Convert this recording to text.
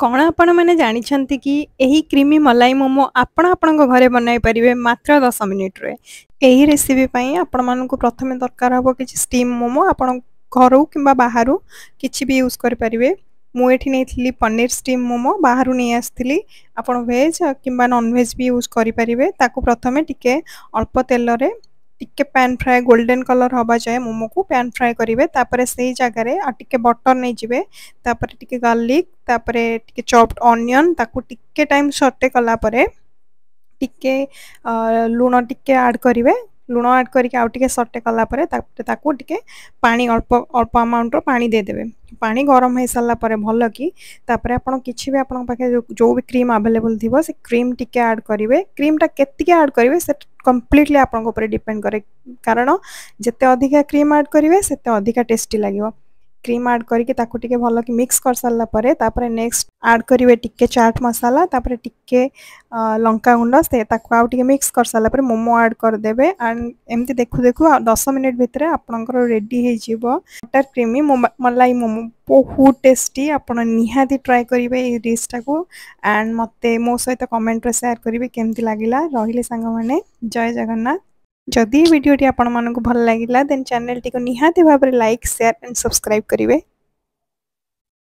कौन आपण मैंने जानी कि यही क्रीमी मलाई मोमो आपण घरे बनई पारे मात्र 10 मिनिट रे। यही रेसिपी पई आपण मानक प्रथमे दरकार हम कि स्टीम मोमो आपण घर कि बाहर किसी भी यूज करें। मुझे नहीं पनीर स्टीम मोमो बाहर नहीं आसती। आप भेज कि नॉन वेज भी यूज करें। प्रथमे टिके अल्प तेल रे टिके पैन फ्राए गोल्डन कलर हवा जाए मोमो को पैन फ्राए करेंगे। तापर से जगह टिके बटर नहीं जीवे। तापर टिके गार्लिक तापर टिके चॉप्ड ऑनियन ताकू टिके टाइम सटे कला परे टिके लूण टिके ऐड करेंगे। लूण ऐड करके आउ टिके सटे कला परे ताकू टिके पानी अल्प अल्प अमाउंट रो पानी दे देबे। पानी गरम हो सारा पर भल कि तापर आपण किछि भी आपण पाखे जो भी क्रीम अवेलेबल थिबो से क्रीम टिके ऐड करेंगे। क्रीम टा केतिके ऐड करेंगे से कंप्लीटली आपण ऊपर डिपेंड करे। कारण जिते अधिका क्रीम ऐड करेंगे सेते अधिका टेस्टी लगे। क्रीम ऐड करके ताकू टिके भल कि मिक्स कर सारा पर तापर नेक्स्ट ऐड करेंगे टिके चाट मसाला तापर टिके लंका गुंड से ताकू आउ टिके मिक्स कर सारा पर मोमो ऐड कर देबे। एंड एमती देखु देखु 10 मिनिट भितर आपनकर रेडी हे जिवो बटर क्रीमी मलाई मोमो। बहुत टेस्टी आपण निहाती ट्राई करेंगे ये डिश टाको। एंड मते मो सहित कमेंट रे शेयर करेंगे केमती लागिला। रहिले सांग माने जय जगन्नाथ। जदि वीडियो टी आपण मानक भल लागिला देन चैनल टी को निहाती भाबरे लाइक शेयर एंड सब्सक्राइब करेंगे।